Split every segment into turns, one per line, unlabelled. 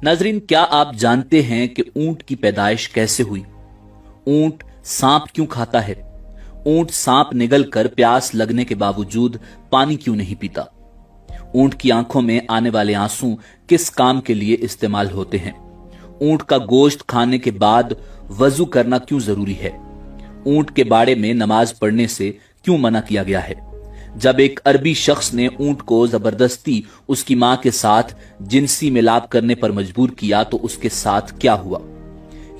नाजरीन, क्या आप जानते हैं कि ऊंट की पैदाइश कैसे हुई? ऊंट सांप क्यों खाता है? ऊंट सांप निगल कर प्यास लगने के बावजूद पानी क्यों नहीं पीता? ऊंट की आंखों में आने वाले आंसू किस काम के लिए इस्तेमाल होते हैं? ऊंट का गोश्त खाने के बाद वजू करना क्यों जरूरी है? ऊंट के बाड़े में नमाज पढ़ने से क्यों मना किया गया है? जब एक अरबी शख्स ने ऊंट को जबरदस्ती उसकी मां के साथ जिनसी मिलाप करने पर मजबूर किया तो उसके साथ क्या हुआ?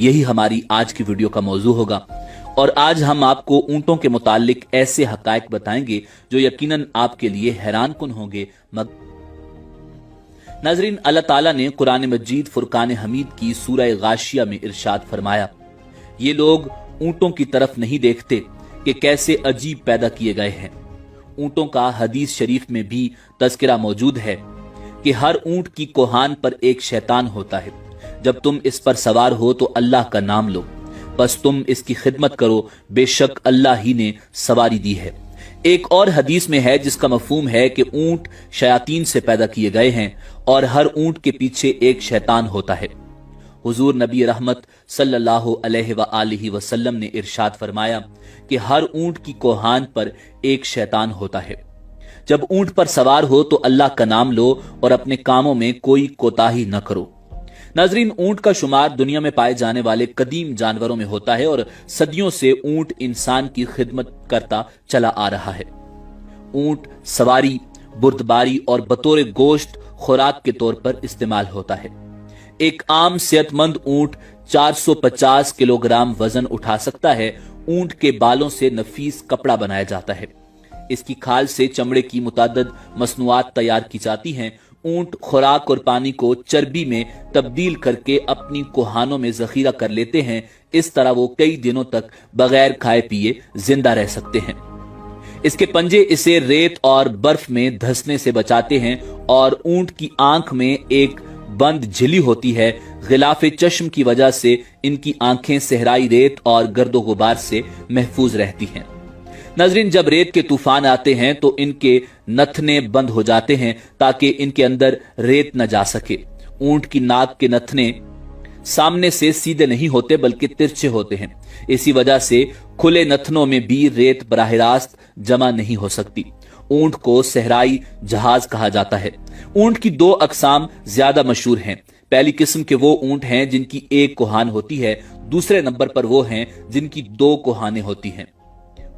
यही हमारी आज की वीडियो का मौजू होगा और आज हम आपको ऊंटों के मुतालिक ऐसे हकायक बताएंगे जो यकीनन आपके लिए हैरान कुन होंगे। नाजरीन, अल्लाह ताला ने कुरान मजीद फुरकान हमीद की सूरह गाशिया में इरशाद फरमाया, ये लोग ऊंटों की तरफ नहीं देखते कि कैसे अजीब पैदा किए गए हैं। ऊंटों का हदीस शरीफ में भी तज़किरा मौजूद है कि हर ऊंट की कोहान पर एक शैतान होता है। जब तुम इस पर सवार हो तो अल्लाह का नाम लो, बस तुम इसकी खिदमत करो, बेशक अल्लाह ही ने सवारी दी है। एक और हदीस में है जिसका मफहूम है कि ऊंट शयातीन से पैदा किए गए हैं और हर ऊंट के पीछे एक शैतान होता है। हुजूर नबी रहमत सल्लल्लाहु अलैहि वसल्लम ने इरशाद फरमाया कि हर ऊंट की कोहान पर एक शैतान होता है। जब ऊंट पर सवार हो तो अल्लाह का नाम लो और अपने कामों में कोई कोताही न करो। नाजरीन, ऊंट का शुमार दुनिया में पाए जाने वाले कदीम जानवरों में होता है और सदियों से ऊंट इंसान की खिदमत करता चला आ रहा है। ऊंट सवारी, बुर्दबारी और बतौर गोश्त खुराक के तौर पर इस्तेमाल होता है। एक आम सेहतमंद ऊंट 450 किलोग्राम वजन उठा सकता है। ऊंट के बालों से नफीस कपड़ा बनाया जाता है। इसकी खाल से चमड़े की मुतादद मसनूआत तैयार की जाती हैं। ऊंट खुराक और पानी को चर्बी में तब्दील करके अपनी कोहानों में जखीरा कर लेते हैं। इस तरह वो कई दिनों तक बगैर खाए पिए जिंदा रह सकते हैं। इसके पंजे इसे रेत और बर्फ में धंसने से बचाते हैं और ऊंट की आंख में एक बंद झिल्ली होती है। गिलाफ चश्म की वजह से इनकी आंखें सहराई रेत और गर्दो गुबार से महफूज रहती हैं। नाज़रीन, जब रेत के तूफान आते हैं तो इनके नथने बंद हो जाते हैं ताकि इनके अंदर रेत न जा सके। ऊंट की नाक के नथने सामने से सीधे नहीं होते बल्कि तिरछे होते हैं। इसी वजह से खुले नथनों में भी रेत बराह रास्त जमा नहीं हो सकती। ऊंट को सहराई जहाज कहा जाता है। ऊंट की दो अकसाम ज्यादा मशहूर हैं। पहली किस्म के वो ऊंट हैं जिनकी एक कोहान होती है। दूसरे नंबर पर वो हैं जिनकी दो कोहानें होती हैं।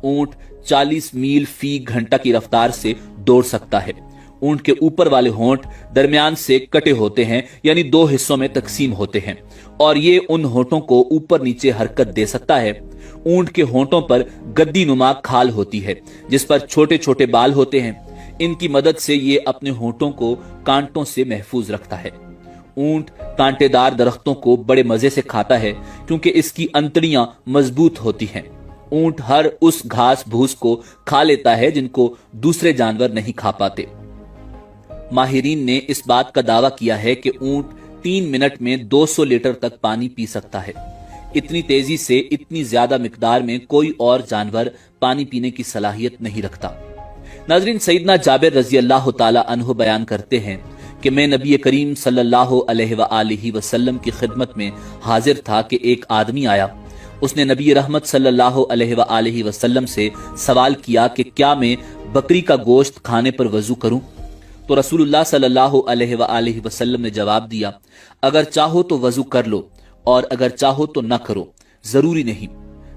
ऊंट 40 मील फी घंटा की रफ्तार से दौड़ सकता है। ऊंट के ऊपर वाले होंठ दरमियान से कटे होते हैं, यानी दो हिस्सों में तकसीम होते हैं और ये उन होंठों को ऊपर नीचे हरकत दे सकता है। ऊंट के होंठों पर गद्दी नुमा खाल होती है जिस पर छोटे छोटे बाल होते हैं। इनकी मदद से ये अपने होंठों को कांटों से महफूज रखता है। ऊंट कांटेदार दरख्तों को बड़े मजे से खाता है क्योंकि इसकी अंतड़ियां मजबूत होती हैं। ऊंट हर उस घास भूस को खा लेता है जिनको दूसरे जानवर नहीं खा पाते। माहिरीन ने इस बात का दावा किया है कि ऊंट 3 मिनट में 200 लीटर तक पानी पी सकता है। इतनी तेजी से इतनी ज्यादा मिकदार में कोई और जानवर पानी पीने की सलाहियत नहीं रखता। नाजरीन, सईदना जाबिर रजी अल्लाह ताला अन्हु बयान करते हैं कि मैं नबी करीम सल्लल्लाहु अलैहि वसल्लम की खिदमत में हाजिर था कि एक आदमी आया। उसने नबी रहमत सल्लल्लाहु अलैहि वसल्लम से सवाल किया कि क्या मैं बकरी का गोश्त खाने पर वजू करूं? तो रसूलुल्लाह सल्लल्लाहु अलैहि वसल्लम ने जवाब दिया, अगर चाहो तो वजू कर लो और अगर चाहो तो न करो, जरूरी नहीं।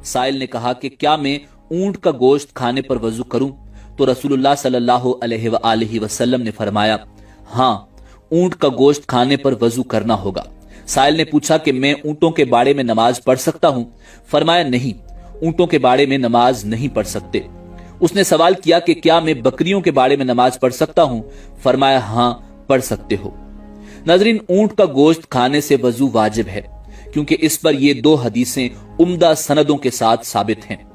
साइल ने कहा कि क्या मैं ऊंट का गोश्त खाने पर वजू करूं? तो रसूलुल्लाह सल्लल्लाहु अलैहि वसल्लम ने फरमाया, हाँ, ऊंट का गोश्त खाने पर वजू करना होगा। साइल ने पूछा कि मैं ऊंटों के बाड़े में नमाज पढ़ सकता हूं? फरमाया, नहीं, ऊंटों के बाड़े में नमाज नहीं पढ़ सकते। उसने सवाल किया कि क्या मैं बकरियों के बाड़े में नमाज पढ़ सकता हूं? फरमाया, हाँ, पढ़ सकते हो। नाजरीन, ऊंट का गोश्त खाने से वजू वाजिब है क्योंकि इस पर ये दो हदीसें उम्दा सनदों के साथ साबित हैं।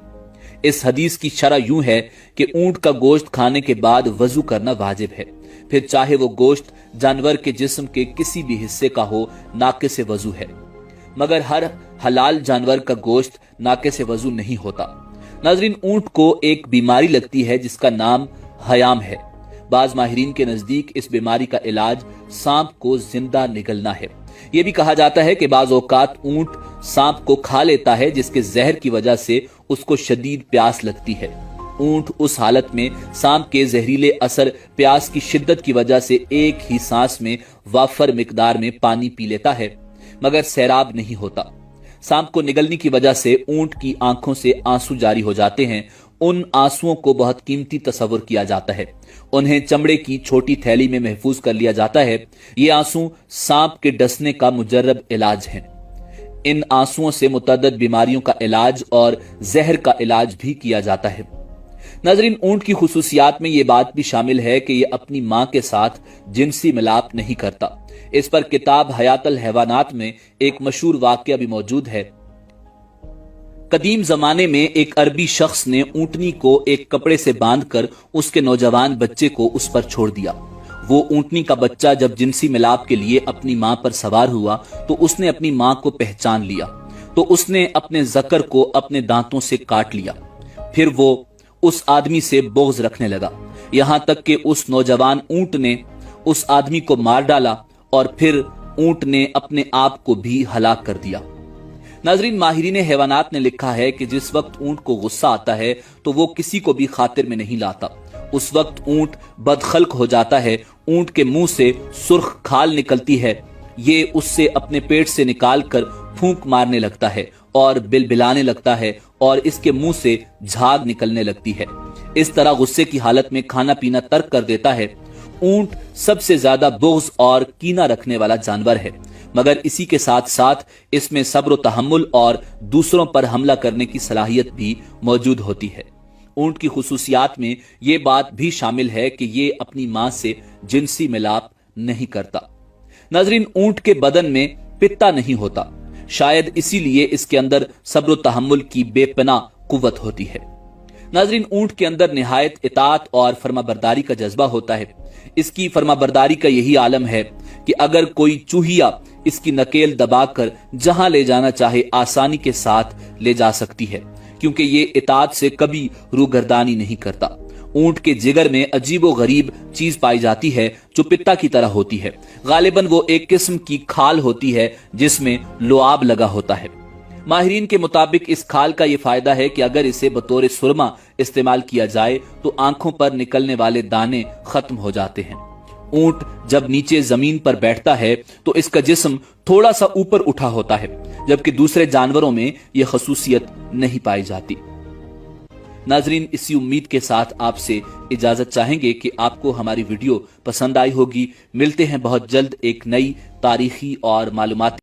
इस हदीस की शरह यूं है कि ऊंट का गोश्त खाने के बाद वजू करना वाजिब है, फिर चाहे वो गोश्त जानवर के जिस्म के किसी भी हिस्से का हो, नाके से वजू है। मगर हर हलाल जानवर का गोश्त नाके से वजू नहीं होता। नाजरीन, ऊंट को एक बीमारी लगती है जिसका नाम हयाम है। बाज माहिरीन के नजदीक इस बीमारी का इलाज सांप को जिंदा निगलना है। ये भी कहा जाता है कि बाज औकात ऊंट सांप को खा लेता है, जिसके जहर की वजह से उसको शदीद प्यास लगती है। ऊंट उस हालत में सांप के जहरीले असर, प्यास की शिद्दत की वजह से एक ही सांस में वाफर मिकदार में पानी पी लेता है, मगर सैराब नहीं होता। सांप को निगलने की वजह से ऊंट की आंखों से आंसू जारी हो जाते हैं। उन आंसुओं को बहुत कीमती तस्वुर किया जाता है। उन्हें चमड़े की छोटी थैली में महफूज कर लिया जाता है। ये आंसू सांप के डसने का मुजर्रब इलाज है। इन आंसुओं से मुतअद्दिद बीमारियों का इलाज और जहर का इलाज भी किया जाता है। नाज़रीन, ऊंट की खुसूसियात में ये बात भी शामिल है कि ये अपनी मां के साथ जिनसी मिलाप नहीं करता। इस पर किताब हयातुल हैवानात में एक मशहूर वाकया भी मौजूद है। कदीम जमाने में एक अरबी शख्स ने ऊंटनी को एक कपड़े से बांधकर उसके नौजवान बच्चे को उस पर छोड़ दिया। वो ऊंटनी का बच्चा जब जिनसी मिलाप के लिए अपनी मां पर सवार हुआ तो उसने अपनी मां को पहचान लिया, तो उसने अपने जकर को अपने दांतों से काट लिया। फिर वो उस आदमी से बोझ रखने लगा, यहां तक कि उस नौजवान ऊंट ने उस आदमी को मार डाला और फिर ऊंट ने अपने आप को भी हलाक कर दिया। नाजरीन, माहिरीन हैवानात ने लिखा है कि जिस वक्त ऊंट को गुस्सा आता है तो वो किसी को भी खातिर में नहीं लाता। उस वक्त ऊंट बदखल्क हो जाता है। ऊंट के मुंह से सुर्ख खाल निकलती है। ये उससे अपने पेट से निकालकर फूंक मारने लगता है और बिलबिलाने लगता है और इसके मुंह से झाग निकलने लगती है। इस तरह गुस्से की हालत में खाना पीना तर्क कर देता है। ऊंट सबसे ज्यादा बुग़्ज़ और कीना रखने वाला जानवर है, मगर इसी के साथ साथ इसमें सब्र व तहम्मुल और दूसरों पर हमला करने की सलाहियत भी मौजूद होती है। ऊंट की खुसूसियात में ये बात भी शामिल है कि ये अपनी मां से जिनसी मिलाप नहीं करता। नाज़रीन, ऊंट के बदन में पित्ता नहीं होता, शायद इसीलिए इसके अंदर सब्र व तहम्मुल की बेपनाह कुव्वत होती है। नाज़रीन, ऊंट के अंदर निहायत इताअत और फर्माबरदारी का जज्बा होता है। इसकी फर्माबरदारी का यही आलम है कि अगर कोई चूहिया इसकी नकेल दबाकर जहां ले जाना चाहे आसानी के साथ ले जा सकती है, क्योंकि ये इताअत से कभी रूगर्दानी नहीं करता। ऊंट के जिगर में अजीबो गरीब चीज पाई जाती है जो पित्ता की तरह होती है। गालिबन वो एक किस्म की खाल होती है जिसमें लुआब लगा होता है। माहिरीन के मुताबिक इस खाल का ये फायदा है कि अगर इसे बतौर सुरमा इस्तेमाल किया जाए तो आंखों पर निकलने वाले दाने खत्म हो जाते हैं। ऊंट जब नीचे जमीन पर बैठता है तो इसका जिस्म थोड़ा सा ऊपर उठा होता है, जबकि दूसरे जानवरों में यह खसूसियत नहीं पाई जाती। नाजरीन, इसी उम्मीद के साथ आपसे इजाजत चाहेंगे कि आपको हमारी वीडियो पसंद आई होगी। मिलते हैं बहुत जल्द एक नई तारीखी और मालूमाती